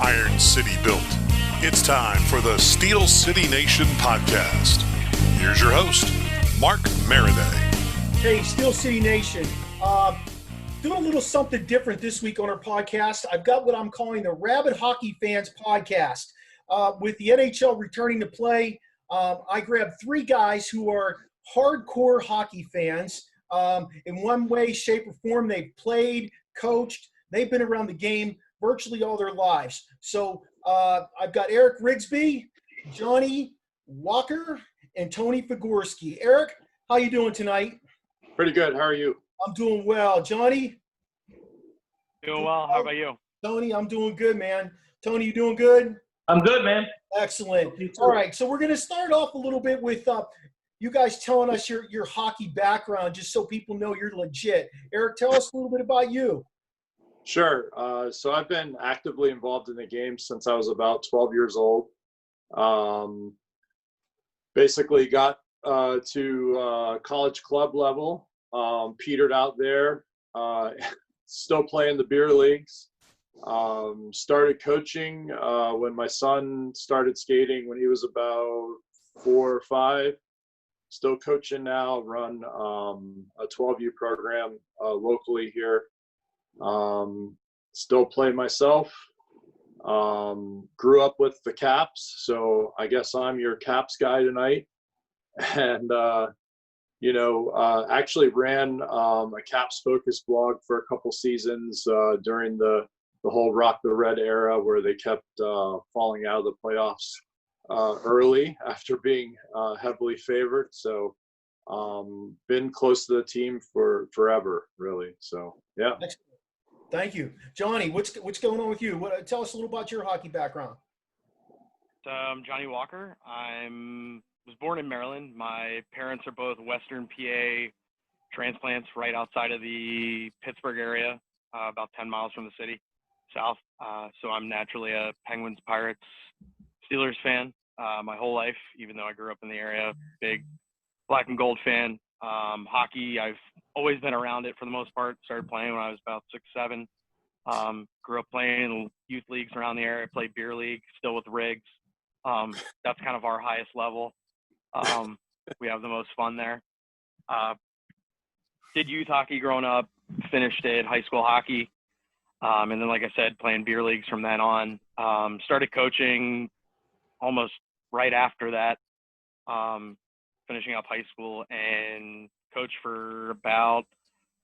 Iron City built. It's time for the Steel City Nation podcast. Here's your host, Mark Maraday. Hey, Steel City Nation. Doing a little something different this week on our podcast. I've got what I'm calling the Rabid Hockey Fans podcast. With the NHL returning to play, I grabbed three guys who are hardcore hockey fans. In one way, shape, or form, they've played, coached. They've been around the game virtually all their lives. So I've got Eric Rigsby, Johnny Walker, and Tony Figurski. Eric, how you doing tonight? Pretty good. How are you? I'm doing well. Johnny? Doing well. How about you? Tony, I'm doing good, man. Tony, you doing good? I'm good, man. Excellent. All right, so we're going to start off a little bit with you guys telling us your hockey background, just so people know you're legit. Eric, tell us a little bit about you. Sure. So I've been actively involved in the game since I was about 12 years old. Basically got to college club level, petered out there, still playing the beer leagues. Started coaching when my son started skating when he was about 4 or 5. Still coaching now, run a 12U program locally here. Still play myself. Grew up with the Caps, so I guess I'm your Caps guy tonight. And actually ran a Caps focused blog for a couple seasons during the whole Rock the Red era, where they kept falling out of the playoffs early after being heavily favored. So been close to the team for forever, really. So yeah. Thank you. Johnny, what's going on with you? Tell us a little about your hockey background. Johnny Walker. Was born in Maryland. My parents are both Western PA transplants right outside of the Pittsburgh area, about 10 miles from the city, south. So I'm naturally a Penguins, Pirates, Steelers fan my whole life, even though I grew up in the area. Big black and gold fan. Hockey, I've always been around it for the most part. Started playing when I was about 6, 7. Grew up playing in youth leagues around the area. Played beer league, still with Rigs. That's kind of our highest level. We have the most fun there. Did youth hockey growing up, finished it, high school hockey. And then, like I said, playing beer leagues from then on. Started coaching almost right after that, finishing up high school, and coached for about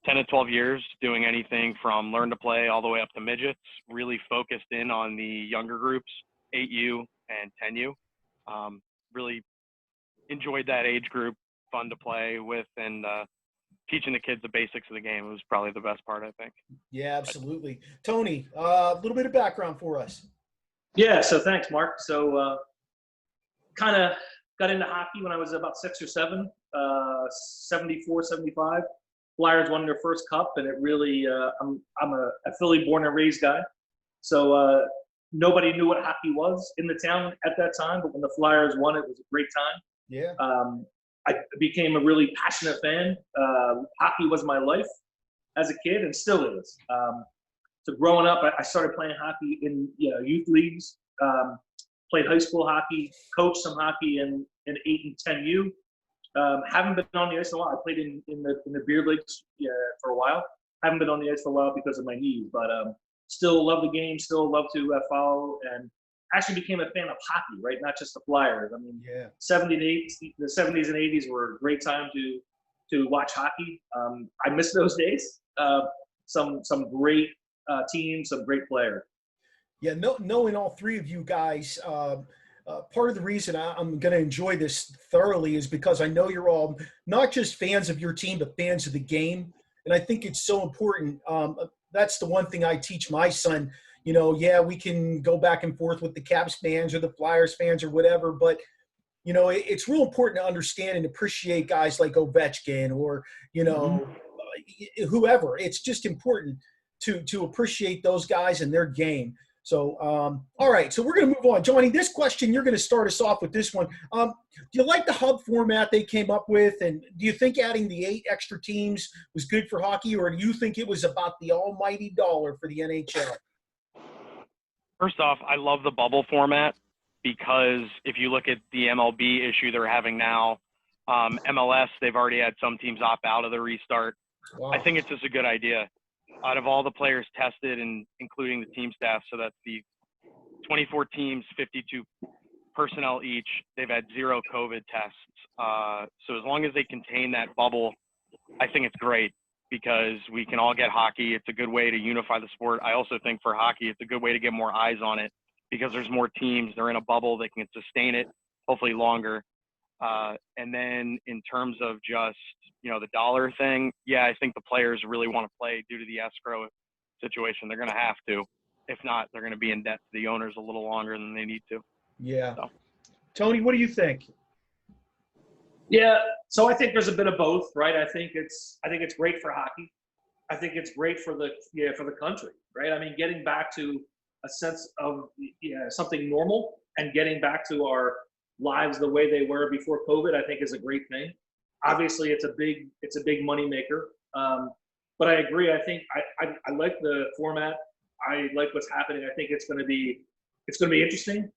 10 to 12 years, doing anything from learn to play all the way up to midgets, really focused in on the younger groups, 8U and 10U. Really enjoyed that age group, fun to play with, and teaching the kids the basics of the game was probably the best part, I think. Yeah, absolutely. Tony, a little bit of background for us. Yeah, so thanks, Mark. So kind of got into hockey when I was about 6 or 7, 74, 75. Flyers won their first cup, and it really, I'm a Philly born and raised guy. So nobody knew what hockey was in the town at that time, but when the Flyers won, it was a great time. Yeah. I became a really passionate fan. Hockey was my life as a kid, and still is. So growing up, I started playing hockey in youth leagues, played high school hockey, coached some hockey in 8 and 10U. Haven't been on the ice in a while. I played in the beer leagues for a while. Haven't been on the ice for a while because of my knees, but still love the game, still love to follow, and actually became a fan of hockey, right? Not just the Flyers. I mean, Yeah. the 70s and 80s were a great time to watch hockey. I miss those days. Some great teams, some great players. Yeah, knowing all three of you guys, part of the reason I'm going to enjoy this thoroughly is because I know you're all not just fans of your team, but fans of the game. And I think it's so important. That's the one thing I teach my son. We can go back and forth with the Caps fans or the Flyers fans or whatever, but, it's real important to understand and appreciate guys like Ovechkin or, whoever. It's just important to appreciate those guys and their game. So, all right, so we're going to move on. Johnny, this question, you're going to start us off with this one. Do you like the hub format they came up with, and do you think adding the 8 extra teams was good for hockey, or do you think it was about the almighty dollar for the NHL? First off, I love the bubble format because if you look at the MLB issue they're having now, MLS, they've already had some teams opt out of the restart. Wow. I think it's just a good idea. Out of all the players tested, and including the team staff, so that's the 24 teams, 52 personnel each, they've had 0 COVID tests. So as long as they contain that bubble, I think it's great because we can all get hockey. It's a good way to unify the sport. I also think for hockey, it's a good way to get more eyes on it because there's more teams. They're in a bubble. They can sustain it, hopefully longer. And then in terms of just, the dollar thing, yeah, I think the players really want to play due to the escrow situation. They're going to have to. If not, they're going to be in debt to the owners a little longer than they need to. Yeah. So. Tony, what do you think? Yeah, so I think there's a bit of both, right? I think it's great for hockey. I think it's great for the country, right? I mean, getting back to a sense of something normal and getting back to our lives the way they were before COVID, I think is a great thing. Obviously, it's a big money maker, but I agree. I think I like the format. I like what's happening. I think it's going to be interesting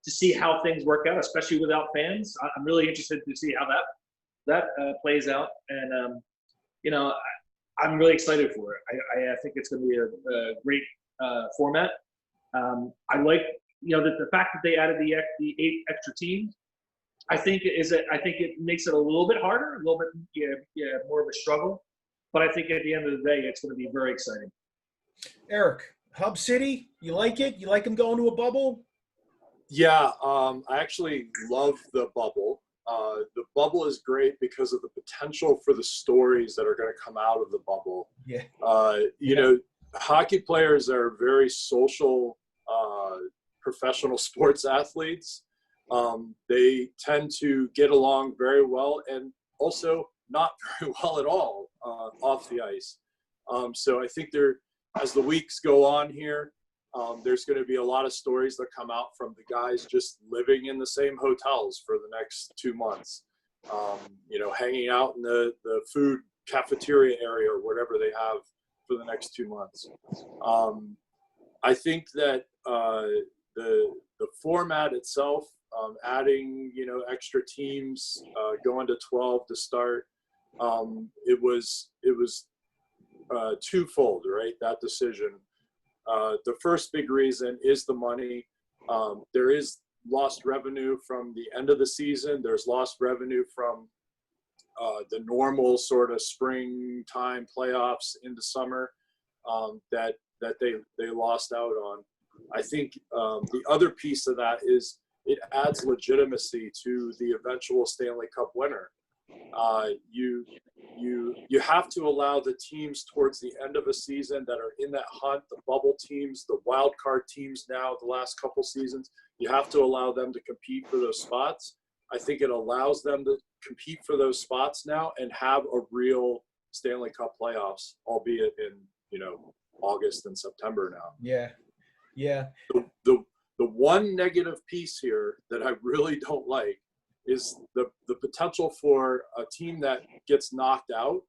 to see how things work out, especially without fans. I'm really interested to see how that plays out, and I'm really excited for it. I think it's going to be a great format. I like the fact that they added the 8 extra teams. I think it makes it a little bit harder, a little bit more of a struggle. But I think at the end of the day, it's going to be very exciting. Eric, Hub City, you like it? You like them going to a bubble? Yeah, I actually love the bubble. The bubble is great because of the potential for the stories that are going to come out of the bubble. Yeah. Hockey players are very social, professional sports athletes. They tend to get along very well and also not very well at all off the ice. So I think as the weeks go on here, there's going to be a lot of stories that come out from the guys just living in the same hotels for the next 2 months, hanging out in the food cafeteria area or whatever they have for the next 2 months. I think that the format itself, adding extra teams, going to 12 to start, it was twofold, right? That decision. The first big reason is the money. There is lost revenue from the end of the season. There's lost revenue from the normal sort of springtime playoffs into summer that they lost out on. I think the other piece of that is it adds legitimacy to the eventual Stanley Cup winner. You have to allow the teams towards the end of a season that are in that hunt, the bubble teams, the wild card teams now, the last couple seasons, you have to allow them to compete for those spots. I think it allows them to compete for those spots now and have a real Stanley Cup playoffs, albeit in, August and September now. Yeah. Yeah. The one negative piece here that I really don't like is the potential for a team that gets knocked out,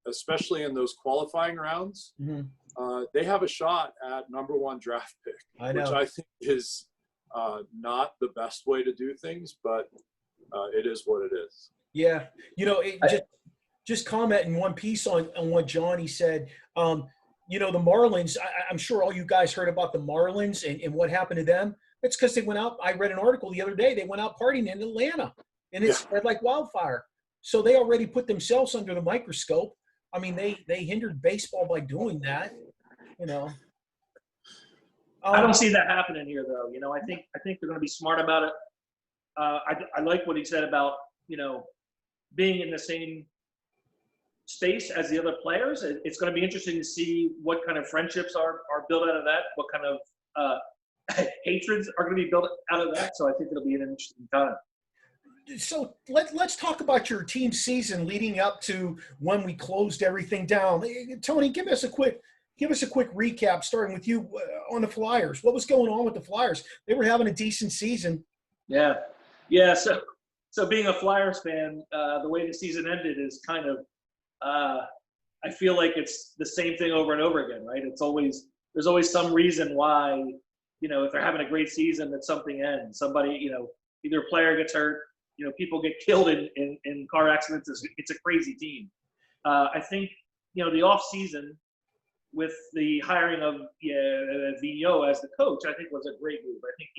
especially in those qualifying rounds. Mm-hmm. They have a shot at #1 draft pick, which I think is not the best way to do things, but it is what it is. Yeah. Just comment in one piece on what Johnny said. The Marlins, I'm sure all you guys heard about the Marlins and what happened to them. It's because they went out. I read an article the other day. They went out partying in Atlanta, and it spread like wildfire. So they already put themselves under the microscope. I mean, they hindered baseball by doing that. I don't see that happening here, though. I think they're going to be smart about it. I like what he said about being in the same space as the other players. It's going to be interesting to see what kind of friendships are built out of that, what kind of hatreds are going to be built out of that. So I think it'll be an interesting time. So let's talk about your team season leading up to when we closed everything down. Tony, give us a quick recap, starting with you on the Flyers. What was going on with the Flyers? They were having a decent season. Yeah. So being a Flyers fan, the way the season ended is kind of I feel like it's the same thing over and over again, right? It's always there's always some reason why, if they're having a great season, that something ends. Somebody, either a player gets hurt, people get killed in car accidents. It's a crazy team. I think, the off season with the hiring of Vigneault as the coach, I think was a great move. I think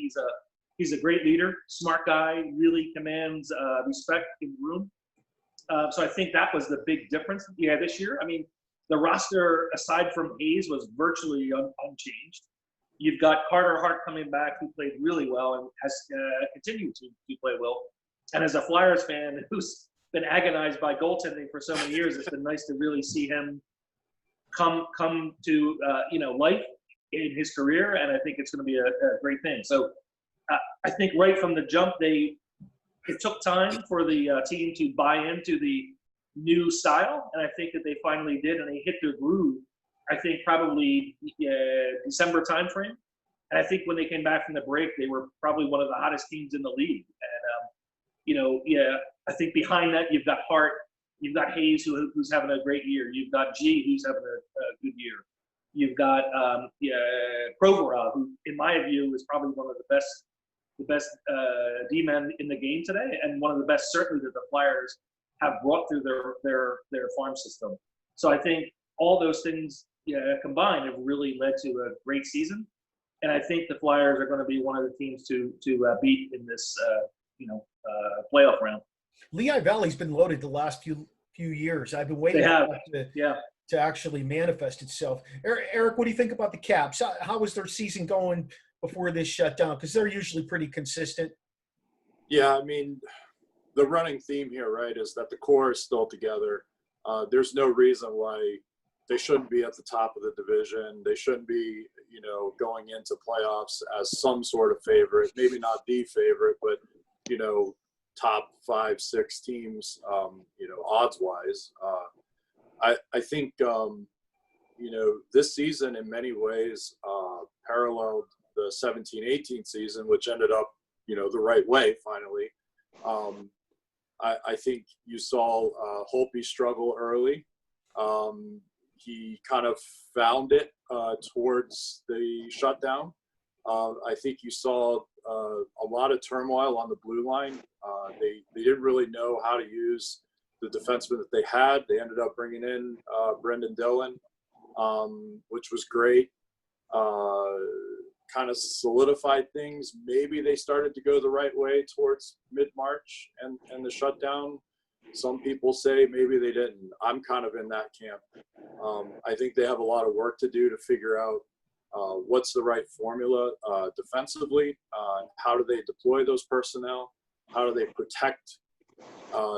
he's a great leader, smart guy, really commands respect in the room. So I think that was the big difference this year. I mean, the roster, aside from Hayes, was virtually unchanged. You've got Carter Hart coming back, who played really well and has continued to play well. And as a Flyers fan who's been agonized by goaltending for so many years, it's been nice to really see him come to life in his career, and I think it's going to be a great thing. So I think right from the jump, it took time for the team to buy into the new style, and I think that they finally did, and they hit their groove. I think probably December timeframe, and I think when they came back from the break, they were probably one of the hottest teams in the league. And I think behind that you've got Hart, you've got Hayes who's having a great year, you've got G who's having a good year, you've got Provorov, who in my view is probably one of the best D-men in the game today, and one of the best certainly that the Flyers have brought through their farm system. So I think all those things combined have really led to a great season, and I think the Flyers are going to be one of the teams to beat in this playoff round. Lehigh Valley's been loaded the last few years. I've been waiting for that to actually manifest itself. Eric, what do you think about the Caps? How was their season going before this shutdown? Because they're usually pretty consistent. Yeah, I mean, the running theme here, right, is that the core is still together. There's no reason why they shouldn't be at the top of the division. They shouldn't be, going into playoffs as some sort of favorite. Maybe not the favorite, but, top 5-6 teams, odds-wise. I think, this season in many ways paralleled the 17-18 season, which ended up, the right way finally. I think you saw Holtby struggle early. He kind of found it towards the shutdown. I think you saw a lot of turmoil on the blue line. They didn't really know how to use the defenseman that they had. They ended up bringing in Brendan Dillon, which was great. Kind of solidified things. Maybe they started to go the right way towards mid-March and the shutdown. Some people say maybe they didn't. I'm kind of in that camp. I think they have a lot of work to do to figure out what's the right formula defensively. How do they deploy those personnel? How do they protect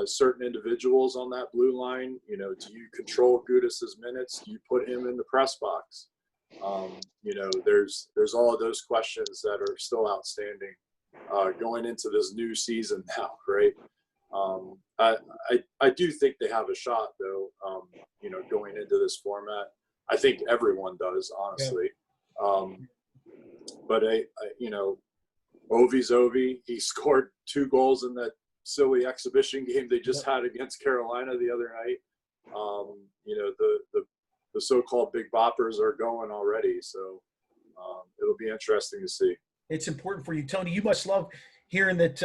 certain individuals on that blue line? Do you control Gudas's minutes? Do you put him in the press box? There's all of those questions that are still outstanding going into this new season now, right? I do think they have a shot, though, going into this format. I think everyone does, honestly. Yeah. But Ovi's Ovi. He scored 2 goals in that silly exhibition game they just had against Carolina the other night. The so-called big boppers are going already, so it'll be interesting to see. It's important for you, Tony. You must love hearing that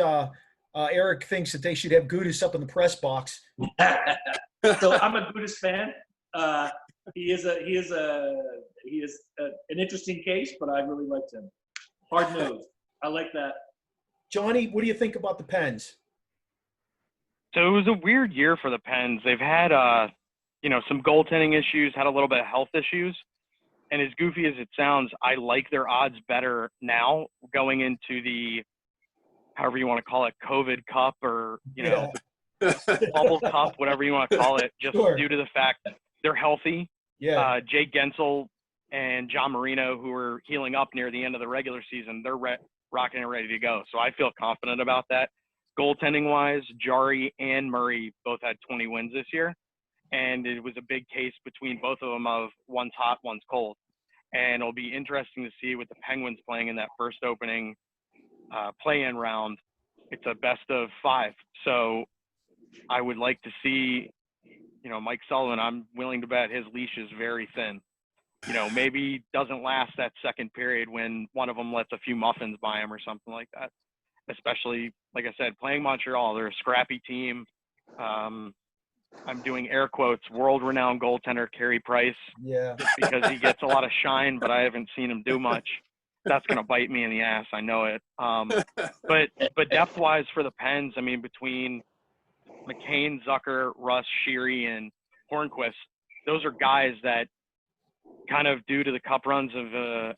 Eric thinks that they should have Gudas up in the press box. So I'm a Gudas fan. He is an interesting case, but I really liked him. Hard nosed. I like that. Johnny, what do you think about the Pens? So it was a weird year for the Pens. They've had some goaltending issues, had a little bit of health issues. And as goofy as it sounds, I like their odds better now going into the, however you want to call it, COVID Cup or, Bubble Cup, whatever you want to call it, just due to the fact that they're healthy. Yeah. Jake Gensel and John Marino, who were healing up near the end of the regular season, they're rocking and ready to go. So I feel confident about that. Goaltending-wise, Jari and Murray both had 20 wins this year. And it was a big case between both of them of one's hot, one's cold. And it'll be interesting to see with the Penguins playing in that first opening play-in round. It's a best of 5. So I would like to see, Mike Sullivan, I'm willing to bet his leash is very thin. maybe doesn't last that second period when one of them lets a few muffins by him or something like that. Especially, like I said, playing Montreal, they're a scrappy team. I'm doing air quotes, world-renowned goaltender Carey Price. Yeah. Just because he gets a lot of shine, but I haven't seen him do much. That's going to bite me in the ass. I know it. But depth-wise for the Pens, I mean, between McCain, Zucker, Russ, Sheary, and Hornquist, those are guys that kind of due to the cup runs of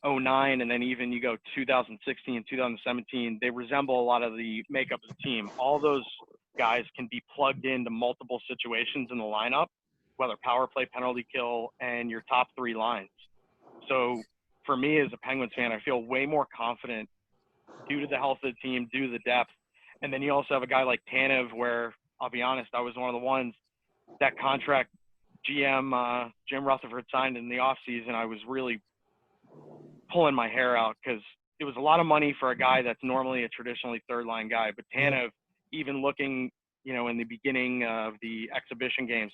09 and then even you go 2016, 2017, they resemble a lot of the makeup of the team. All those guys can be plugged into multiple situations in the lineup, whether power play, penalty kill, and your top three lines. So for me as a Penguins fan, I feel way more confident due to the health of the team, due to the depth. And then you also have a guy like Tanev where, I'll be honest, I was one of the ones that contract GM Jim Rutherford signed in the offseason. I was really pulling my hair out because it was a lot of money for a guy that's normally a traditionally third-line guy. But Tanev, even looking, in the beginning of the exhibition games,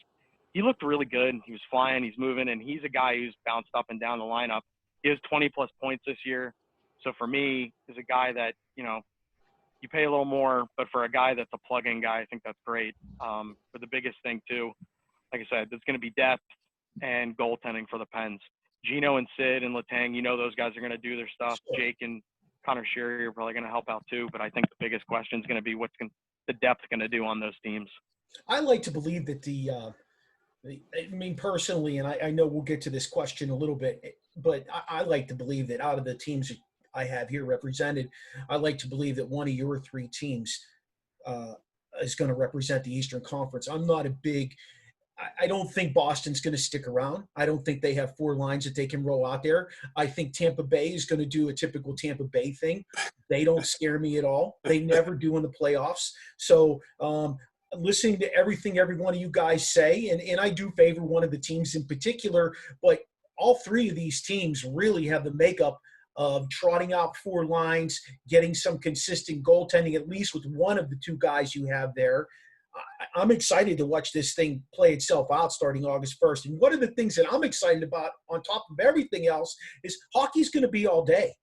he looked really good. He was flying, he's moving, and he's a guy who's bounced up and down the lineup. He has 20-plus points this year. So for me, as a guy that, you pay a little more, but for a guy that's a plug-in guy, I think that's great. But the biggest thing, too, like I said, there's going to be depth and goaltending for the Pens. Gino and Sid and Letang, those guys are going to do their stuff. Jake and Connor Sheary are probably going to help out, too. But I think the biggest question is going to be what's the depth going to do on those teams. I like to believe that personally, and I know we'll get to this question a little bit, but I like to believe that out of the teams I have here represented, I like to believe that one of your three teams is going to represent the Eastern Conference. I'm not a big – I don't think Boston's going to stick around. I don't think they have four lines that they can roll out there. I think Tampa Bay is going to do a typical Tampa Bay thing. They don't scare me at all. They never do in the playoffs. So listening to everything every one of you guys say, and I do favor one of the teams in particular, but all three of these teams really have the makeup of trotting out four lines, getting some consistent goaltending, at least with one of the two guys you have there. I'm excited to watch this thing play itself out starting August 1st. And one of the things that I'm excited about on top of everything else is hockey's going to be all day.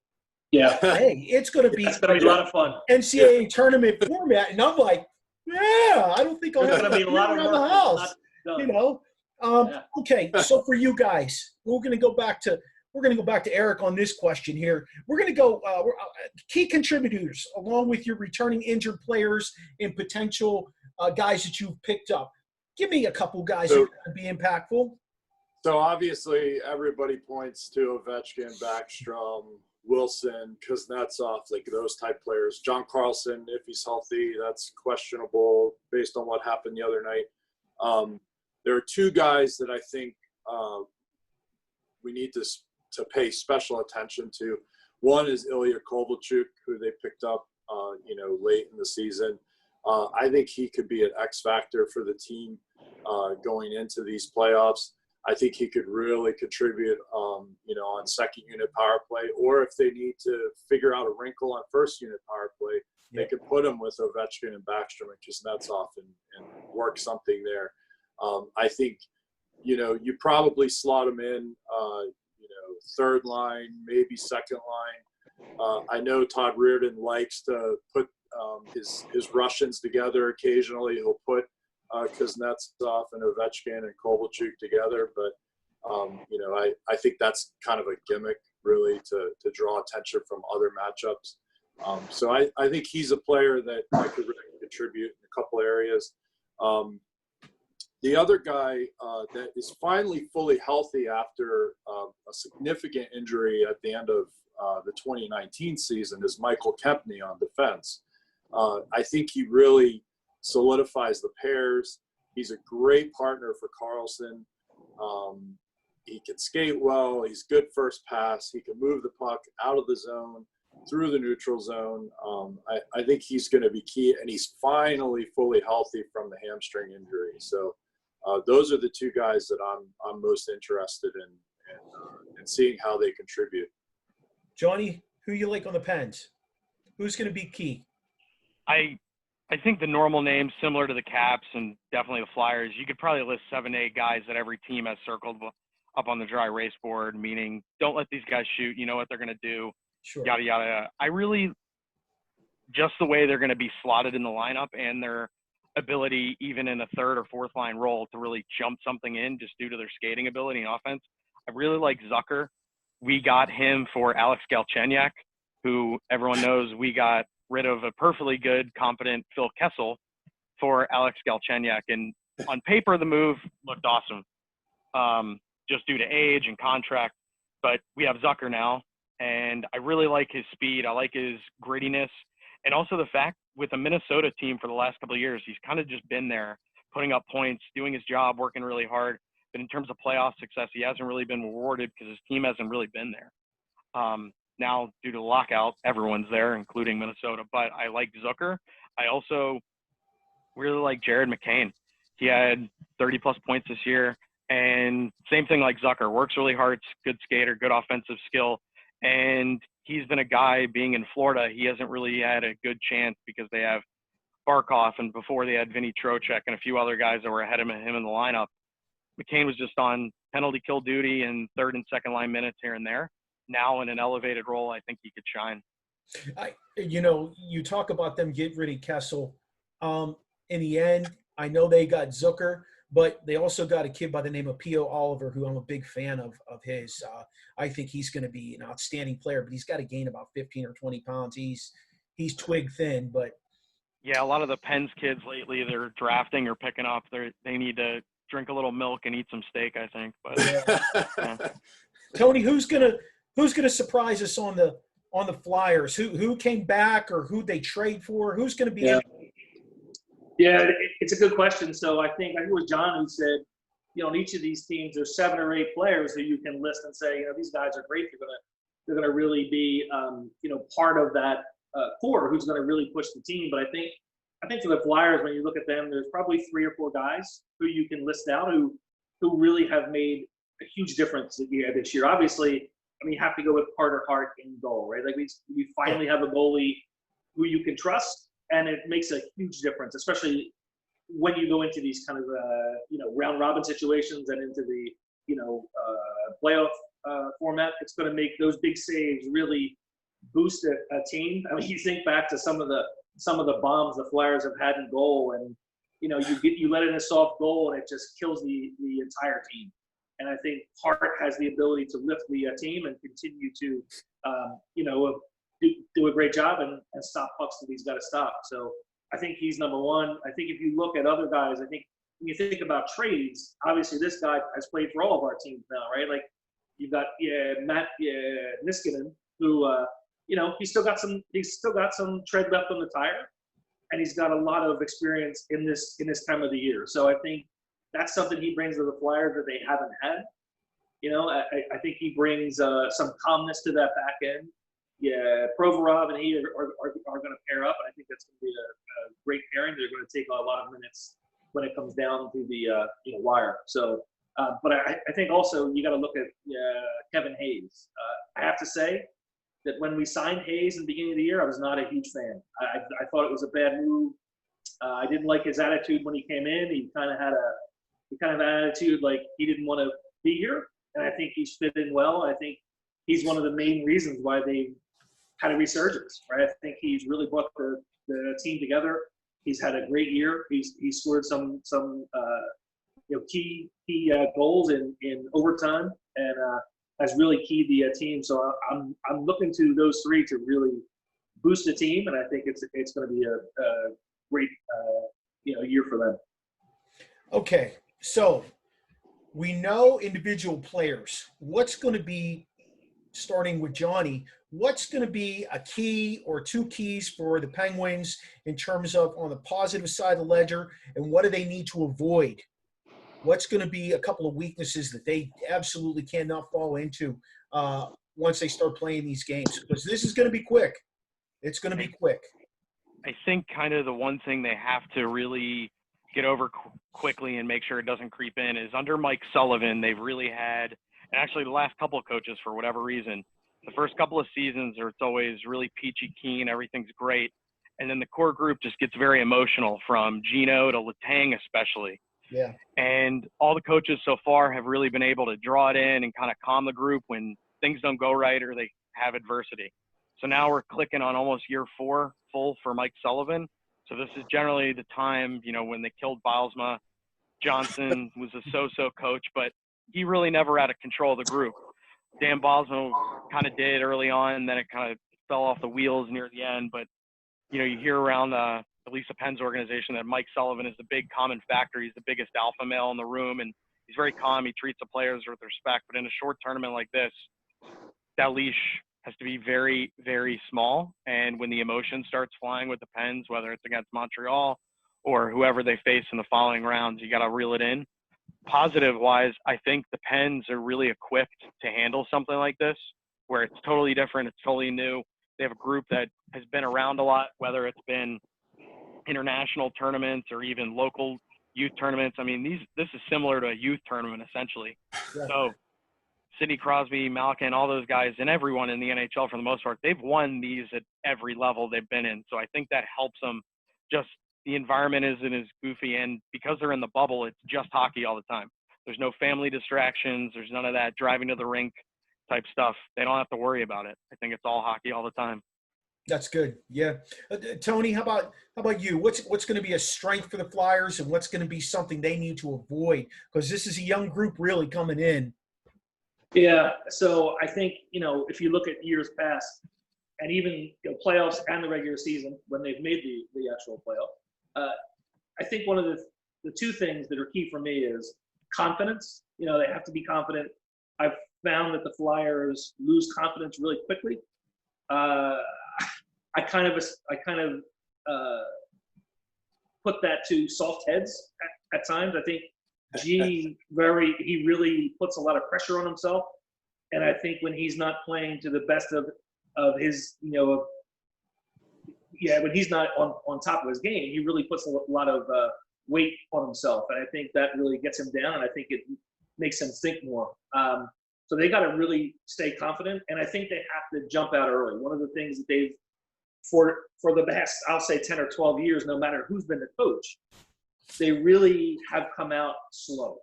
Yeah. Hey, it's going to be a lot of fun. NCAA tournament format. And I'm like, yeah, I don't think I'll have to be a lot around the house. Okay, so for you guys, we're going to go back to Eric on this question here. We're going to go key contributors along with your returning injured players and potential guys that you've picked up. Give me a couple guys who can be impactful. So obviously everybody points to Ovechkin, Backstrom, Wilson, Kuznetsov, like those type players. John Carlson, if he's healthy, that's questionable based on what happened the other night. There are two guys that I think we need to pay special attention to. One is Ilya Kovalchuk, who they picked up, late in the season. I think he could be an X factor for the team going into these playoffs. I think he could really contribute, on second unit power play, or if they need to figure out a wrinkle on first unit power play, they could put him with Ovechkin and Backstrom and Kuznetsov and work something there. I think, you probably slot him in, third line, maybe second line. I know Todd Reardon likes to put his Russians together occasionally. He'll put Kuznetsov and Ovechkin and Kovalchuk together, but I think that's kind of a gimmick really to draw attention from other matchups. So I think he's a player that could really contribute in a couple areas. The other guy that is finally fully healthy after a significant injury at the end of the 2019 season is Michael Kempny on defense. I think he really solidifies the pairs. He's a great partner for Carlson. He can skate well. He's good first pass. He can move the puck out of the zone, through the neutral zone. I think he's going to be key, and he's finally fully healthy from the hamstring injury. So those are the two guys that I'm most interested in seeing how they contribute. Johnny, who you like on the Pens? Who's going to be key? I think the normal names, similar to the Caps and definitely the Flyers, you could probably list 7 to 8 guys that every team has circled up on the dry erase board, meaning don't let these guys shoot. You know what they're going to do, Sure. yada, yada. I really, just the way they're going to be slotted in the lineup and their ability, even in a third or fourth line role, to really jump something in just due to their skating ability and offense. I really like Zucker. We got him for Alex Galchenyuk, who everyone knows we got rid of a perfectly good, competent Phil Kessel for Alex Galchenyuk. And on paper, the move looked awesome, just due to age and contract. But we have Zucker now, and I really like his speed. I like his grittiness. And also the fact with the Minnesota team for the last couple of years, he's kind of just been there, putting up points, doing his job, working really hard. But in terms of playoff success, he hasn't really been rewarded because his team hasn't really been there. Now, due to lockout, everyone's there, including Minnesota. But I like Zucker. I also really like Jared McCain. He had 30-plus points this year. And same thing like Zucker. Works really hard, good skater, good offensive skill. And he's been a guy, being in Florida, he hasn't really had a good chance because they have Barkov, and before they had Vinny Trocheck and a few other guys that were ahead of him in the lineup. McCain was just on penalty kill duty and third and second line minutes here and there. Now in an elevated role, I think he could shine. You talk about them getting rid of Kessel. In the end, I know they got Zucker, but they also got a kid by the name of P.O. Oliver, who I'm a big fan of his. I think he's going to be an outstanding player, but he's got to gain about 15 or 20 pounds. He's twig thin, but yeah, a lot of the Pens kids lately, they're drafting or picking up. They need to drink a little milk and eat some steak, I think. But yeah. Tony, who's gonna surprise us on the Flyers? Who came back or who they trade for? Who's going to be? Yeah, it's a good question. So I think it was John who said, in each of these teams, there's 7 or 8 players who you can list and say, these guys are great. They're gonna really be, part of that core who's going to really push the team. But I think for the Flyers, when you look at them, there's probably 3 or 4 guys who you can list out who really have made a huge difference this year. Obviously, you have to go with Carter Hart in goal, right? Like we finally have a goalie who you can trust, and it makes a huge difference, especially when you go into these kind of round robin situations and into the playoff format. It's going to make those big saves really boost a team. You think back to some of the bombs the Flyers have had in goal, and you let in a soft goal and it just kills the entire team. And I think Hart has the ability to lift the team and continue to do a great job and stop pucks that he's got to stop. So I think he's number one. I think if you look at other guys, I think when you think about trades, obviously this guy has played for all of our teams now, right? Like you've got Matt Niskanen, who he's still got some tread left on the tire, and he's got a lot of experience in this time of the year. So I think that's something he brings to the Flyers that they haven't had. I think he brings some calmness to that back end. Yeah, Provorov and he are going to pair up, and I think that's going to be a great pairing. They're going to take a lot of minutes when it comes down to the wire. So, but I think also you got to look at Kevin Hayes. I have to say that when we signed Hayes in the beginning of the year, I was not a huge fan. I thought it was a bad move. I didn't like his attitude when he came in. He kind of had an attitude like he didn't want to be here, and I think he's fit in well. I think he's one of the main reasons why they had a resurgence, right? I think he's really brought the team together. He's had a great year. He's scored some key goals in overtime, and has really keyed the team. So I'm looking to those 3 to really boost the team, and I think it's going to be a great year for them. Okay, so we know individual players. What's going to be, starting with Johnny, what's going to be a key or 2 keys for the Penguins in terms of on the positive side of the ledger, and what do they need to avoid? What's going to be a couple of weaknesses that they absolutely cannot fall into once they start playing these games? Because this is going to be quick. It's going to be quick. I think kind of the one thing they have to really get over quickly and make sure it doesn't creep in is under Mike Sullivan, they've really had, and actually the last couple of coaches for whatever reason, the first couple of seasons it's always really peachy keen, everything's great. And then the core group just gets very emotional, from Gino to Letang especially. Yeah. And all the coaches so far have really been able to draw it in and kind of calm the group when things don't go right or they have adversity. So now we're clicking on almost year 4 full for Mike Sullivan. So this is generally the time, when they killed Bilesma. Johnson was a so-so coach, but he really never had control of the group. Dan Bilesma kind of did early on, and then it kind of fell off the wheels near the end. But, you hear around at least the Pens organization that Mike Sullivan is the big common factor. He's the biggest alpha male in the room, and he's very calm. He treats the players with respect. But in a short tournament like this, that leash has to be very, very small. And when the emotion starts flying with the Pens, whether it's against Montreal or whoever they face in the following rounds, you got to reel it in. Positive-wise, I think the Pens are really equipped to handle something like this, where it's totally different, it's totally new. They have a group that has been around a lot, whether it's been international tournaments or even local youth tournaments. I mean, this is similar to a youth tournament, essentially. Yeah. So Sidney Crosby, Malkin, all those guys, and everyone in the NHL for the most part, they've won these at every level they've been in. So I think that helps them. Just the environment isn't as goofy, and because they're in the bubble, it's just hockey all the time. There's no family distractions. There's none of that driving to the rink type stuff. They don't have to worry about it. I think it's all hockey all the time. That's good. Yeah. Tony, how about you? What's going to be a strength for the Flyers, and what's going to be something they need to avoid? Because this is a young group really coming in. Yeah. So I think, if you look at years past, and even playoffs and the regular season when they've made the actual playoff, I think one of the two things that are key for me is confidence. They have to be confident. I've found that the Flyers lose confidence really quickly. I kind of put that to soft heads at times. I think he really puts a lot of pressure on himself, and I think when he's not playing to the best of his, when he's not on top of his game, he really puts a lot of weight on himself, and I think that really gets him down, and I think it makes him think more. So they got to really stay confident, and I think they have to jump out early. One of the things that they've, for the past, I'll say 10 or 12 years, no matter who's been the coach, they really have come out slow.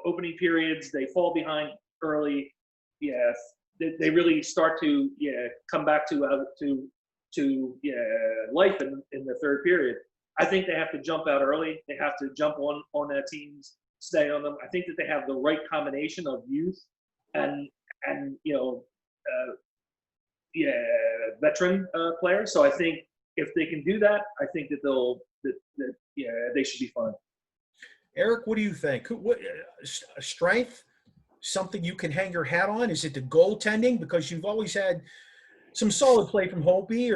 Opening periods, they fall behind early. Yeah, they really start to come back to life in the third period. I think they have to jump out early. They have to jump on their teams, stay on them. I think that they have the right combination of youth and veteran players. So I think if they can do that, I think that they should be fine. Eric, what do you think? What strength? Something you can hang your hat on? Is it the goaltending? Because you've always had some solid play from Holtby,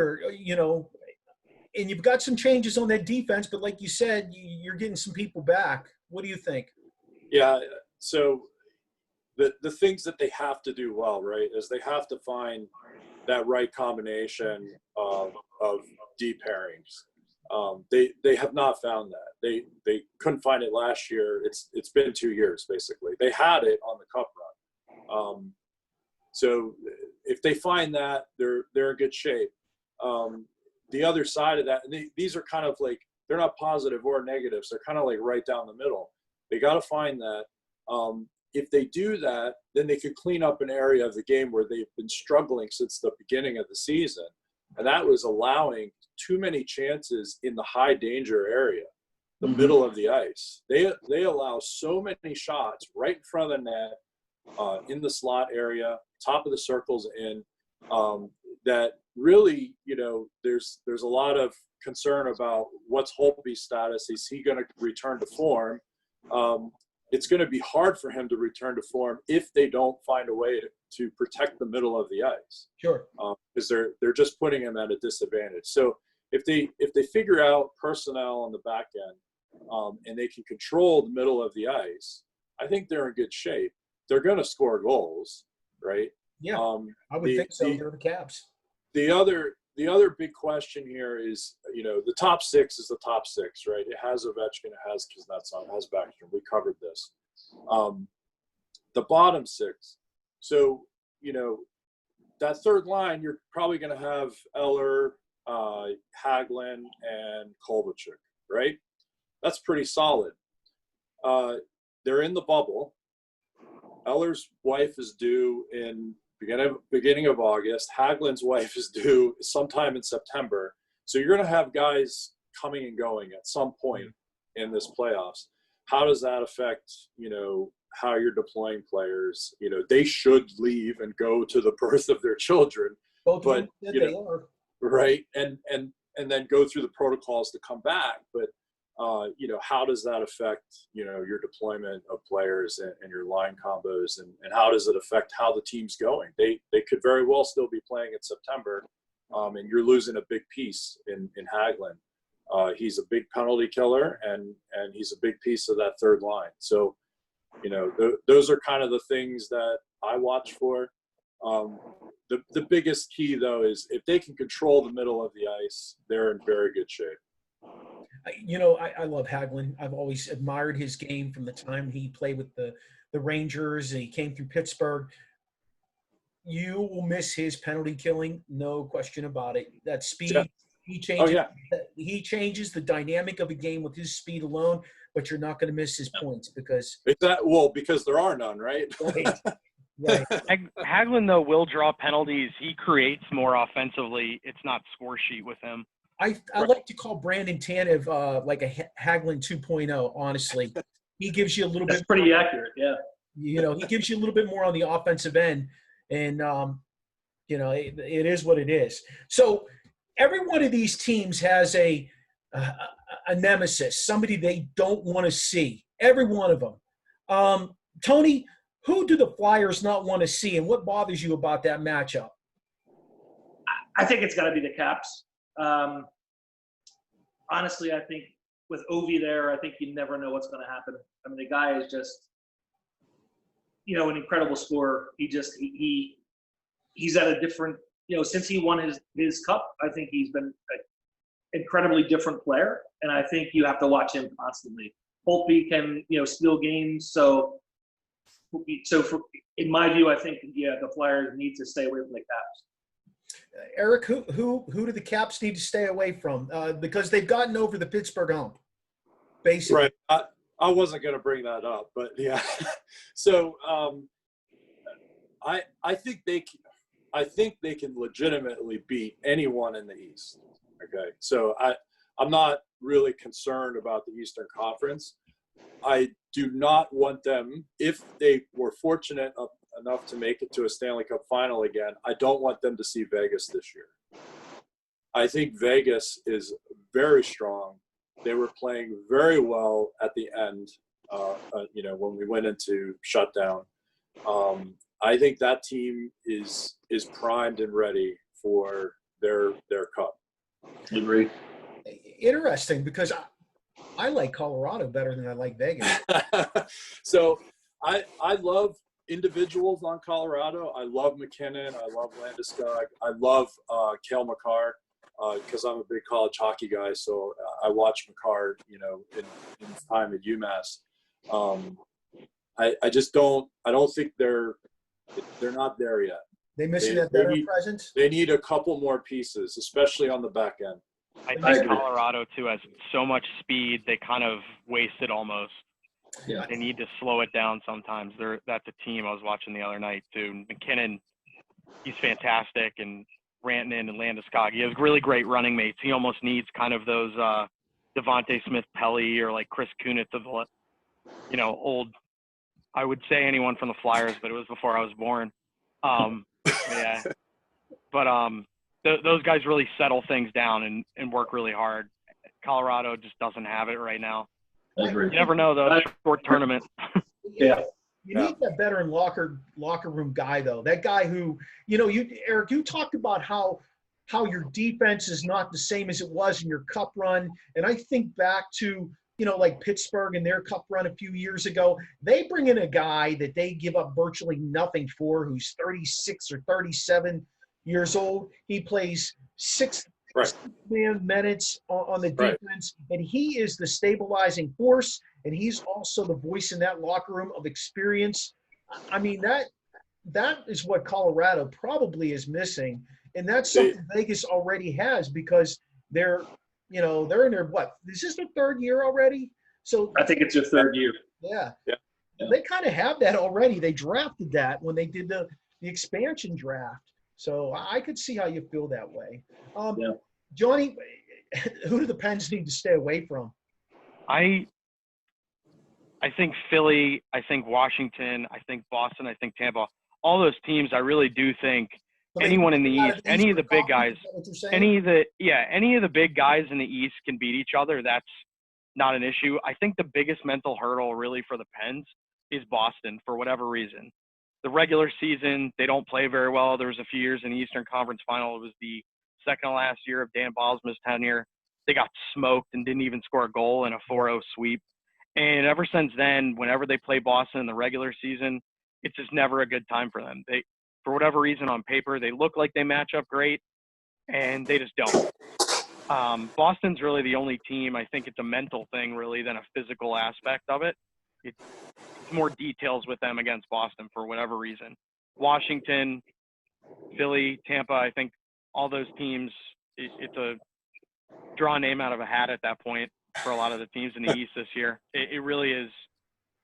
and you've got some changes on that defense. But like you said, you're getting some people back. What do you think? Yeah. So the things that they have to do well, right, is they have to find that right combination of deep pairings. They have not found that. They couldn't find it last year. It's been 2 years basically. They had it on the cup run. So if they find that, they're in good shape. The other side of that, and these are kind of like, they're not positive or negatives. They're kind of like right down the middle. They got to find that. If they do that, then they could clean up an area of the game where they've been struggling since the beginning of the season. And that was allowing too many chances in the high danger area, the middle of the ice. They allow so many shots right in front of the net, in the slot area, top of the circles in, that really, there's a lot of concern about what's Holtby's status. Is he going to return to form? It's going to be hard for him to return to form if they don't find a way to protect the middle of the ice. Sure. Because they're just putting him at a disadvantage. So if they figure out personnel on the back end, and they can control the middle of the ice, I think they're in good shape. They're going to score goals, right? Yeah, I would think so. They're the Caps. The other big question here is, the top six is the top six, right? It has Ovechkin, it has Kuznetsov, it has Backstrom. We covered this. The bottom six. So, that third line, you're probably going to have Eller, Hagelin, and Kovalchuk, right? That's pretty solid. they're in the bubble. Eller's wife is due in beginning of August. Hagelin's wife is due sometime in September. So you're going to have guys coming and going at some point in this playoffs. How does that affect, how you're deploying players? They should leave and go to the birth of their children, but they are. Right. And then go through the protocols to come back. But, how does that affect, your deployment of players and your line combos, and how does it affect how the team's going? They could very well still be playing in September, and you're losing a big piece in Hagelin. He's a big penalty killer, and he's a big piece of that third line. So, those are kind of the things that I watch for. The biggest key, though, is if they can control the middle of the ice, they're in very good shape. I love Hagelin. I've always admired his game from the time he played with the Rangers and he came through Pittsburgh. You will miss his penalty killing, no question about it. That speed, Yeah. He changes the dynamic of a game with his speed alone, but you're not going to miss his points because because there are none, right? Right. Hagelin, though, will draw penalties. He creates more offensively. It's not score sheet with him. I like to call Brandon Tanev like a Hagelin 2.0, honestly. He gives you a little That's bit pretty accurate, yeah. He gives you a little bit more on the offensive end, and it is what it is. So every one of these teams has a nemesis, somebody they don't want to see. Every one of them. Tony, who do the Flyers not want to see, and what bothers you about that matchup? I think it's got to be the Caps. Honestly, I think with Ovi there, I think you never know what's going to happen. I mean, the guy is just, an incredible scorer. He's at a different, since he won his cup, I think he's been an incredibly different player. And I think you have to watch him constantly. Holtby can, steal games. So in my view, I think, the Flyers need to stay away from the Caps. Eric, who do the Caps need to stay away from? Because they've gotten over the Pittsburgh hump, basically. Right. I wasn't going to bring that up, but yeah. So I think they can legitimately beat anyone in the East. Okay. So I'm not really concerned about the Eastern Conference. I do not want them, if they were fortunate enough to make it to a Stanley Cup final again, I don't want them to see Vegas this year. I think Vegas is very strong. They were playing very well at the end, when we went into shutdown. I think that team is primed and ready for their cup. Agree. Interesting, because I like Colorado better than I like Vegas. So I love individuals on Colorado. I love McKinnon. I love Landeskog. I love Cale Makar because I'm a big college hockey guy. So I watch Makar, in his time at UMass. I just don't think they're not there yet. They missing that veteran presence? They need a couple more pieces, especially on the back end. I think Colorado, too, has so much speed, they kind of waste it almost. Yeah. They need to slow it down sometimes. That's a team I was watching the other night, too. McKinnon, he's fantastic, and Rantanen and Landeskog. He has really great running mates. He almost needs kind of those Devontae Smith-Pelly or like Chris Kunitz of the, old, I would say anyone from the Flyers, but it was before I was born. Yeah. But those guys really settle things down and work really hard. Colorado just doesn't have it right now. I agree. You never know, though. Short tournament. Yeah. You need that veteran locker room guy, though. That guy who, Eric, you talked about how your defense is not the same as it was in your cup run. And I think back to, like Pittsburgh and their cup run a few years ago. They bring in a guy that they give up virtually nothing for, who's 36 or 37 years old. He plays six minutes on the defense, and he is the stabilizing force, and he's also the voice in that locker room of experience. I mean, that is what Colorado probably is missing, and that's something Vegas already has because they're in their, is this their third year already? So I think it's your third year. yeah. Yeah. They kind of have that already. They drafted that when they did the expansion draft. So I could see how you feel that way. Yeah. Johnny, who do the Pens need to stay away from? I think Philly, I think Washington, I think Boston, I think Tampa. All those teams, I really do think So anyone in the out of East, any of the big guys, Conference, is that what you're saying? any of the big guys in the East can beat each other. That's not an issue. I think the biggest mental hurdle really for the Pens is Boston for whatever reason. The regular season, they don't play very well. There was a few years in the Eastern Conference Final. It was the second to last year of Dan Bosma's tenure. They got smoked and didn't even score a goal in a 4-0 sweep. And ever since then, whenever they play Boston in the regular season, it's just never a good time for them. They, for whatever reason, on paper, they look like they match up great, and they just don't. Boston's really the only team. I think it's a mental thing really than a physical aspect of it. It's more details with them against Boston for whatever reason. Washington, Philly, Tampa, I think all those teams, it's a draw a name out of a hat at that point for a lot of the teams in the East this year. It really is.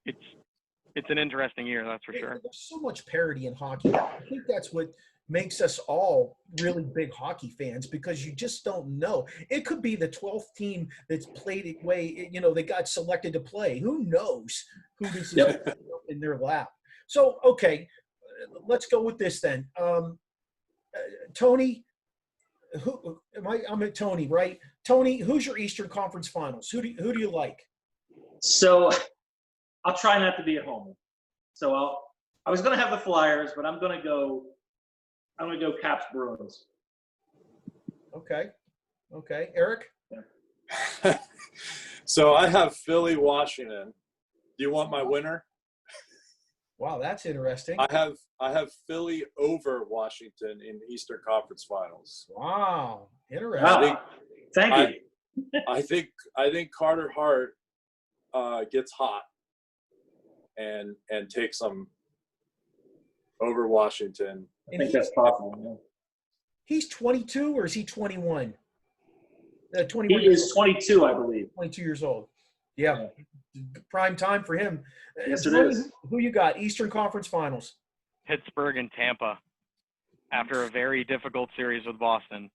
It's an interesting year, that's for sure. There's so much parity in hockey. I think that's what makes us all really big hockey fans, because you just don't know. It could be the 12th team that's played it way, they got selected to play. Who knows who this is in their lap? So, okay, let's go with this then. Tony, I'm at Tony, right? Tony, who's your Eastern Conference Finals? Who do you like? So I'll try not to be a homer. So I was going to have the Flyers, but I'm going to go Caps Bruins. Okay. Eric? Yeah. So I have Philly, Washington. Do you want my winner? Wow, that's interesting. I have Philly over Washington in Eastern Conference Finals. Wow, interesting. Wow. Thank you. I think Carter Hart gets hot and takes them over Washington. I think that's possible. Yeah. He's 22, or is he 21? 21 He is 22, I believe. 22 years old. Yeah. Prime time for him. Yes, it is. Who you got? Eastern Conference Finals. Pittsburgh and Tampa after a very difficult series with Boston.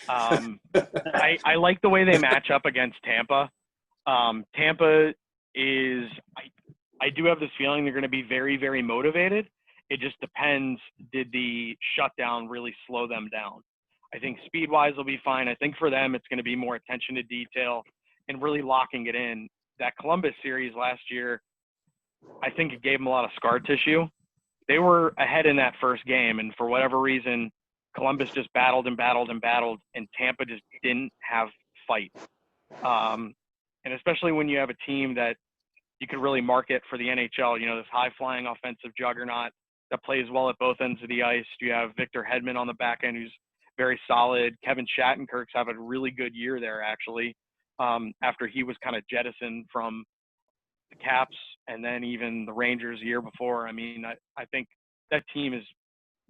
I like the way they match up against Tampa. Tampa is I do have this feeling they're going to be very, very motivated. It just depends, did the shutdown really slow them down? I think speed-wise they'll be fine. I think for them it's going to be more attention to detail and really locking it in. That Columbus series last year, I think it gave them a lot of scar tissue. They were ahead in that first game, and for whatever reason, Columbus just battled, and Tampa just didn't have fight. And especially when you have a team that you could really market for the NHL, this high-flying offensive juggernaut that plays well at both ends of the ice. You have Victor Hedman on the back end who's very solid. Kevin Shattenkirk's have a really good year there, actually, after he was kind of jettisoned from the Caps and then even the Rangers the year before. I mean, I think that team is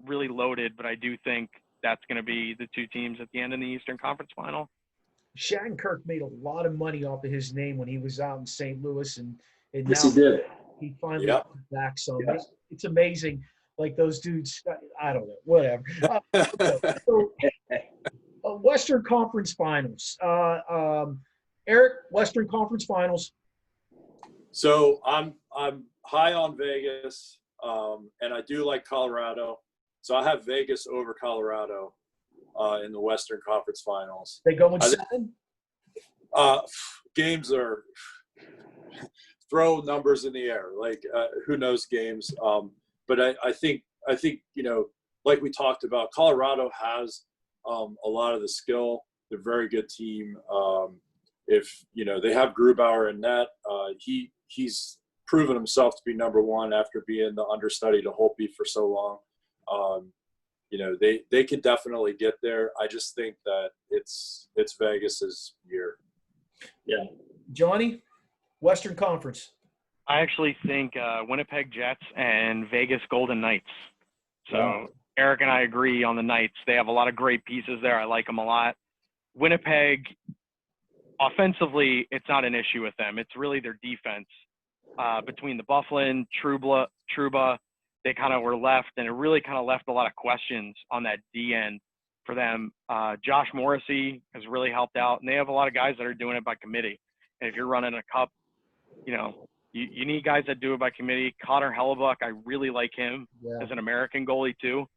really loaded, but I do think that's going to be the two teams at the end in the Eastern Conference Final. Shattenkirk made a lot of money off of his name when he was out in St. Louis, and Yes, now he did. he finally Yep. got back some. Yes. It's amazing. Like those dudes, I don't know, whatever. So, Western Conference Finals. Eric, Western Conference Finals. So I'm high on Vegas, and I do like Colorado. So I have Vegas over Colorado in the Western Conference Finals. They go in 7? Games are throw numbers in the air. Like who knows games? But I think like we talked about, Colorado has a lot of the skill. They're a very good team. If they have Grubauer in net, he's proven himself to be number one after being the understudy to Holtby for so long. They could definitely get there. I just think that it's Vegas's year. Yeah. Johnny, Western Conference. I actually think Winnipeg Jets and Vegas Golden Knights. So Eric and I agree on the Knights. They have a lot of great pieces there. I like them a lot. Winnipeg, offensively, it's not an issue with them. It's really their defense. Between the Bufflin, Truba, they kind of were left, and it really kind of left a lot of questions on that D end for them. Josh Morrissey has really helped out, and they have a lot of guys that are doing it by committee. And if you're running a cup, you need guys that do it by committee. Connor Hellebuck, I really like him as an American goalie too.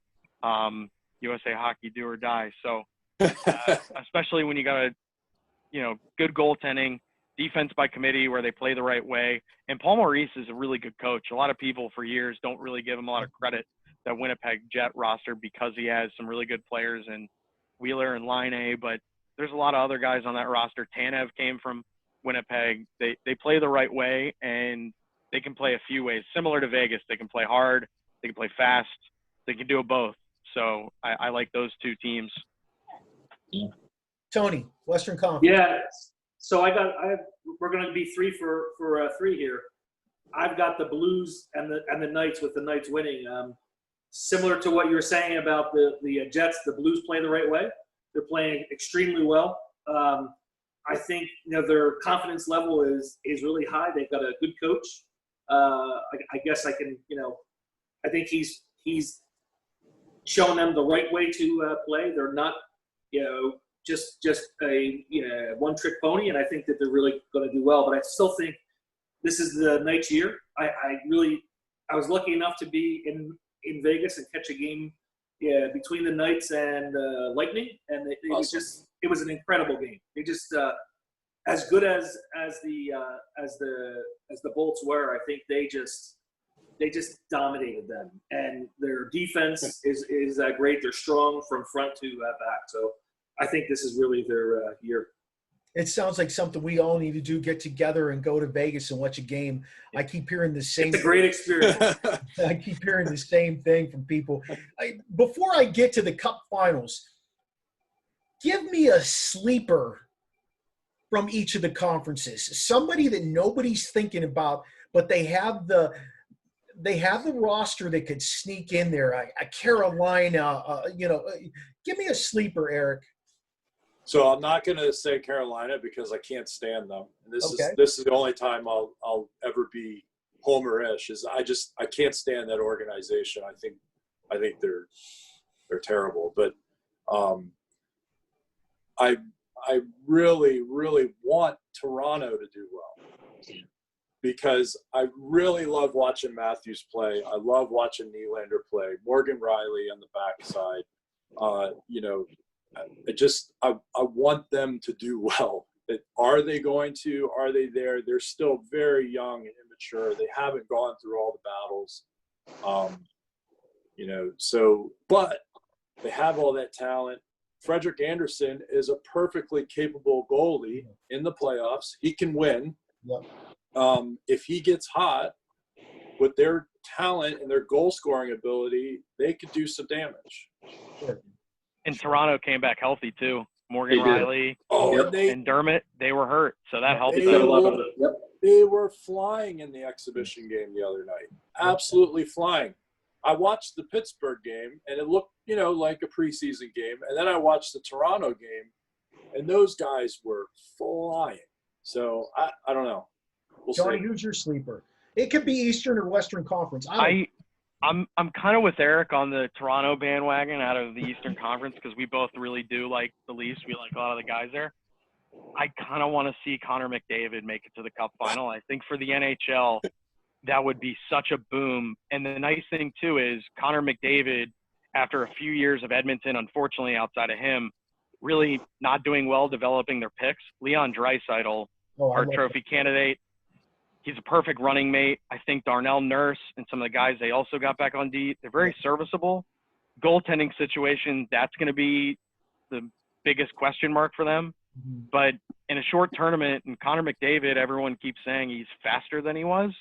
USA Hockey, do or die. So especially when you got a, good goaltending, defense by committee where they play the right way. And Paul Maurice is a really good coach. A lot of people for years don't really give him a lot of credit, that Winnipeg Jet roster, because he has some really good players in Wheeler and Line, but there's a lot of other guys on that roster. Tanev came from Winnipeg. They play the right way, and they can play a few ways. Similar to Vegas, they can play hard, they can play fast, they can do it both. So I like those two teams. Tony, Western Conference. Yeah. So we're going to be 3 for 3 here. I've got the Blues and the Knights, with the Knights winning. Similar to what you were saying about the Jets, the Blues play the right way. They're playing extremely well. I think their confidence level is really high. They've got a good coach. I guess I can I think he's shown them the right way to play. They're not just a one-trick pony, and I think that they're really going to do well. But I still think this is the Knights' year. I was lucky enough to be in Vegas and catch a game between the Knights and Lightning, and it was an incredible game. They just as good as the Bolts were, I think they just dominated them, and their defense is great. They're strong from front to back. So I think this is really their year. It sounds like something we all need to do, get together and go to Vegas and watch a game. I keep hearing the same. It's a great experience. I keep hearing the same thing from people. Before I get to the Cup Finals, give me a sleeper from each of the conferences. Somebody that nobody's thinking about, but they have the roster that could sneak in there. A Carolina, give me a sleeper, Eric. So I'm not going to say Carolina because I can't stand them. And this is the only time I'll ever be Homer-ish. I can't stand that organization. I think they're terrible. But I really, really want Toronto to do well, because I really love watching Matthews play. I love watching Nylander play. Morgan Riley on the backside. I want them to do well. Are they going to? Are they there? They're still very young and immature. They haven't gone through all the battles. But they have all that talent. Frederick Anderson is a perfectly capable goalie in the playoffs. He can win. Yep. If he gets hot with their talent and their goal scoring ability, they could do some damage. Sure. And Toronto came back healthy too. Morgan Riley and Dermott, they were hurt, so that helped them. They were flying in the exhibition game the other night. Absolutely flying. I watched the Pittsburgh game, and it looked, like a preseason game. And then I watched the Toronto game, and those guys were flying. So, I don't know. We'll Johnny, see. who's your sleeper? It could be Eastern or Western Conference. I'm kind of with Eric on the Toronto bandwagon out of the Eastern Conference, because we both really do like the Leafs. We like a lot of the guys there. I kind of want to see Connor McDavid make it to the Cup final. I think for the NHL, that would be such a boom. And the nice thing, too, is Connor McDavid, after a few years of Edmonton, unfortunately, outside of him, really not doing well developing their picks. Leon Draisaitl, our trophy candidate, he's a perfect running mate. I think Darnell Nurse and some of the guys they also got back on D, they're very serviceable. Goaltending situation, that's going to be the biggest question mark for them. Mm-hmm. But in a short tournament, and Connor McDavid, everyone keeps saying he's faster than he was.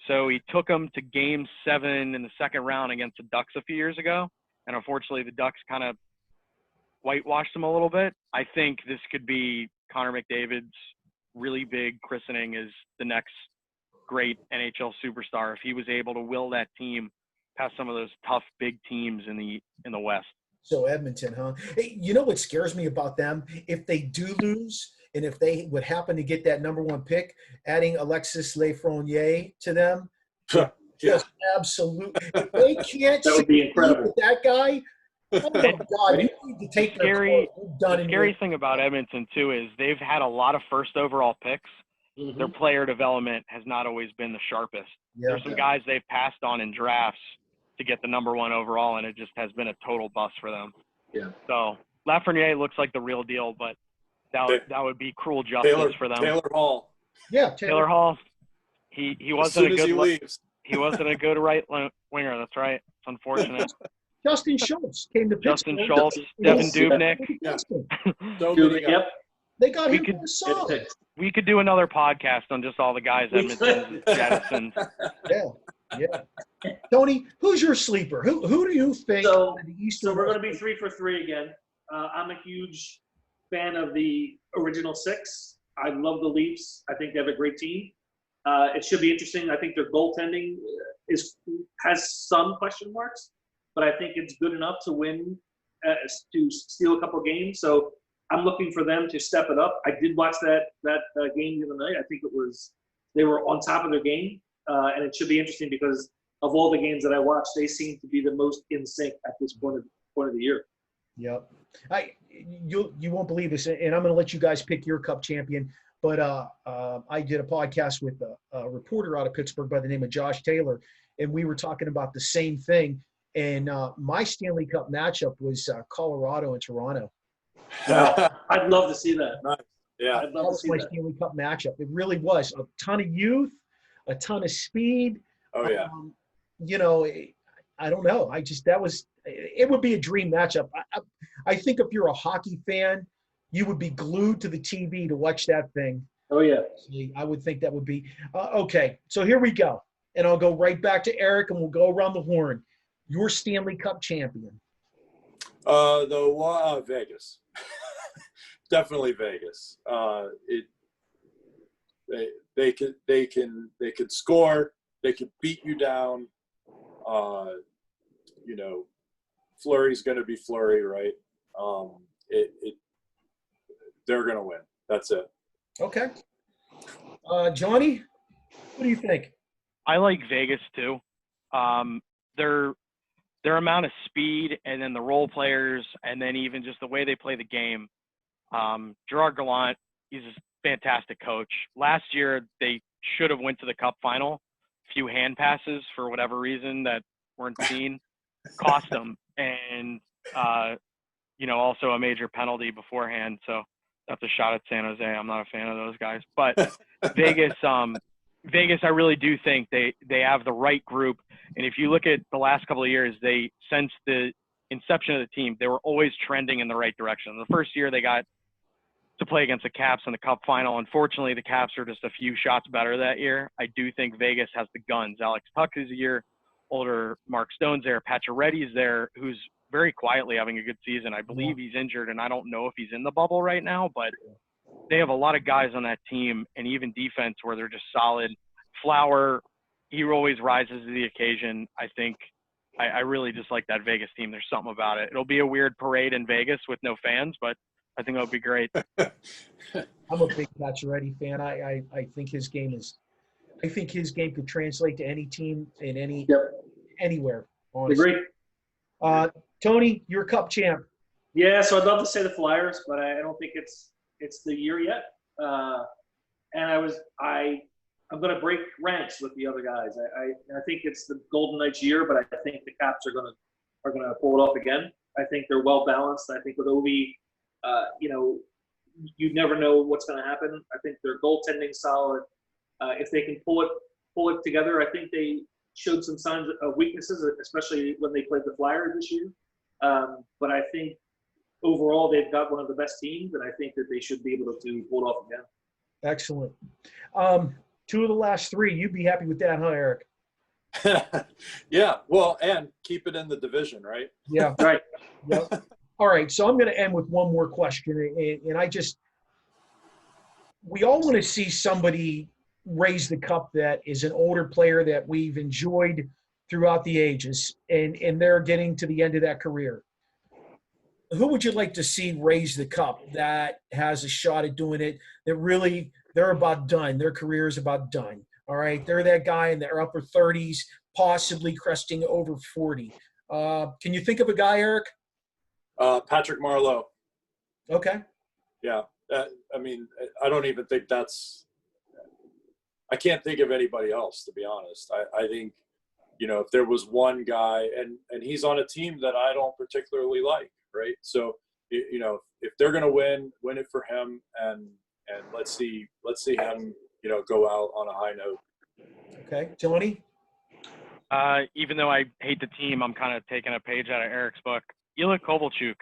So he took him to Game 7 in the second round against the Ducks a few years ago. And unfortunately, the Ducks kind of whitewashed him a little bit. I think this could be Connor McDavid's really big christening as the next great NHL superstar, if he was able to will that team past some of those tough big teams in the West. So Edmonton, huh? Hey, you know what scares me about them? If they do lose, And if they would happen to get that number 1 pick, adding Alexis Lafreniere to them, just absolute. If they can't That would be succeed incredible. with that guy, oh my God, you need to take their Scary- clothes. Done The and scary with. thing about Edmonton, too, is they've had a lot of first overall picks. Mhm. Their player development has not always been the sharpest. Yeah. There's some guys they've passed on in drafts to get the number 1 overall, and it just has been a total bust for them. Yeah. So Lafreniere looks like the real deal, but that would be cruel justice for them. Taylor Hall. Yeah, Taylor Hall, he As wasn't soon a as good he leaves. he wasn't a good right winger. That's right. It's unfortunate. Justin Schultz came to Justin Pittsburgh. Schultz, Devin Dubnyk. Yeah. So Dude, many guys. yep. They got We him could- for a solid. We could do another podcast on just all the guys We Edmonton could. jettisoned. Yeah. Tony, who's your sleeper? Who do you think So- out of the Eastern? So we're going to be 3 for 3 again. I'm a huge fan of the original 6. I love the Leafs. I think they have a great team. It should be interesting. I think their goaltending has some question marks, but I think it's good enough to win, to steal a couple games. So I'm looking for them to step it up. I did watch that game the other night. I think they were on top of their game, and it should be interesting because of all the games that I watched, they seem to be the most in sync at this point of the year. Yep. You won't believe this, and I'm going to let you guys pick your Cup champion. But I did a podcast with a reporter out of Pittsburgh by the name of Josh Taylor, and we were talking about the same thing. And my Stanley Cup matchup was Colorado and Toronto. I'd love to see that. Nice. Yeah. I'd That love to was see my that. Stanley Cup matchup. It really was a ton of youth, a ton of speed. Oh yeah. I don't know. It would be a dream matchup. I think if you're a hockey fan, you would be glued to the TV to watch that thing. Oh yeah. I would think that would be okay. So here we go, and I'll go right back to Eric, and we'll go around the horn. Your Stanley Cup champion. Vegas. Definitely Vegas. They could score. They could beat you down. Fleury's going to be Fleury, right? They're going to win. That's it. Okay. Johnny, what do you think? I like Vegas too. Their amount of speed, and then the role players, and then even just the way they play the game. Gerard Gallant, he's a fantastic coach. Last year they should have went to the Cup final. A few hand passes for whatever reason that weren't seen cost them, and also a major penalty beforehand. So that's a shot at San Jose. I'm not a fan of those guys, but Vegas, I really do think they have the right group. And if you look at the last couple of years, since the inception of the team, they were always trending in the right direction. The first year they got to play against the Caps in the Cup final. Unfortunately, the Caps are just a few shots better that year. I do think Vegas has the guns. Alex Tuch is a year older. Mark Stone's there. Pacioretty's there, who's very quietly having a good season. I believe he's injured, and I don't know if he's in the bubble right now, but they have a lot of guys on that team, and even defense where they're just solid. Flower, he always rises to the occasion. I think I really just like that Vegas team. There's something about it. It'll be a weird parade in Vegas with no fans, but I think it'll be great. I'm a big Pacioretty fan. I think his game could translate to any team in anywhere. Honestly. Agree. Tony, you're Cup champ. Yeah, so I'd love to say the Flyers, but I don't think it's the year yet. And I'm going to break ranks with the other guys. I think it's the Golden Knights' year, but I think the Caps are going to pull it off again. I think they're well balanced. I think with Ovi, you never know what's going to happen. I think their goaltending's solid. If they can pull it together, I think they showed some signs of weaknesses, especially when they played the Flyers this year. But I think overall they've got one of the best teams, and I think that they should be able to pull it off again. Excellent. 2 of the last 3. You'd be happy with that, huh, Eric? Yeah. Well, and keep it in the division, right? Yeah. Right. Yep. All right. So I'm going to end with one more question, and we all want to see somebody raise the cup that is an older player that we've enjoyed throughout the ages, and they're getting to the end of that career. who would you like to see raise the cup that has a shot at doing it, that really they're about done? Their career is about done. All right. They're that guy in their upper 30s, possibly cresting over 40. Can you think of a guy, Eric? Patrick Marleau. Okay. Yeah. I mean, I don't even think I can't think of anybody else, to be honest. I think, if there was one guy, and he's on a team that I don't particularly like, right? So, if they're going to win it for him, and let's see him, go out on a high note. Okay. Tony? Even though I hate the team, I'm kind of taking a page out of Eric's book. Ilya Kovalchuk,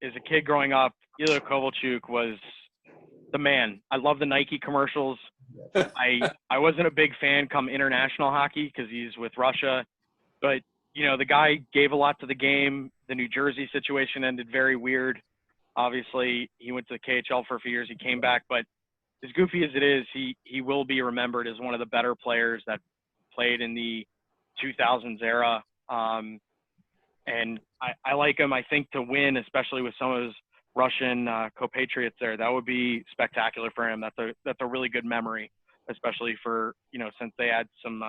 as a kid growing up, Ilya Kovalchuk was the man. I love the Nike commercials. I wasn't a big fan come international hockey because he's with Russia, but the guy gave a lot to the game. The New Jersey situation ended very weird. Obviously, he went to the KHL for a few years. He came back, but as goofy as it is, he will be remembered as one of the better players that played in the 2000s era. And I like him, I think, to win, especially with some of his Russian compatriots there. That would be spectacular for him. That's a really good memory, especially for, since they had some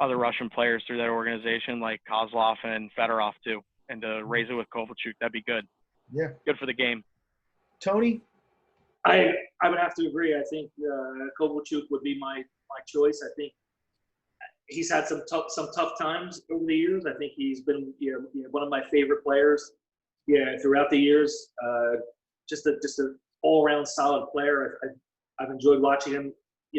other Russian players through that organization like Kozlov and Fedorov too. And to raise it with Kovalchuk, that'd be good. Yeah. Good for the game. Tony? I would have to agree. I think Kovalchuk would be my choice. I think he's had some tough times over the years. I think he's been one of my favorite players. Throughout the years, just an all-around solid player. I've enjoyed watching him.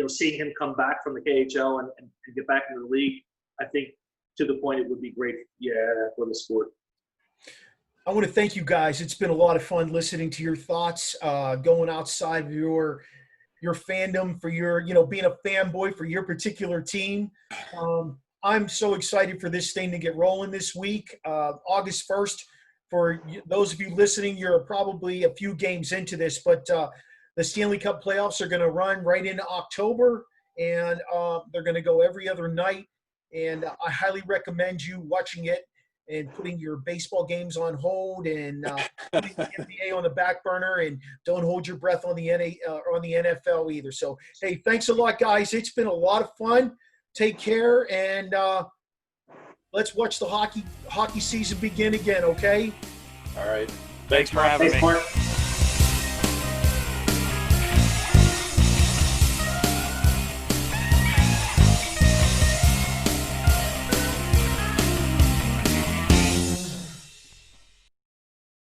Seeing him come back from the KHL and get back into the league. I think to the point it would be great. For the sport. I want to thank you guys. It's been a lot of fun listening to your thoughts, going outside of your fandom, for your, being a fanboy for your particular team. I'm so excited for this thing to get rolling this week, August 1st. For those of you listening, you're probably a few games into this, but the Stanley Cup playoffs are going to run right into October, and they're going to go every other night. And I highly recommend you watching it and putting your baseball games on hold, and putting the NBA on the back burner, and don't hold your breath on the NFL either. So, hey, thanks a lot, guys. It's been a lot of fun. Take care, and let's watch the hockey season begin again, okay? All right. Thanks for having me. Thanks, Mark.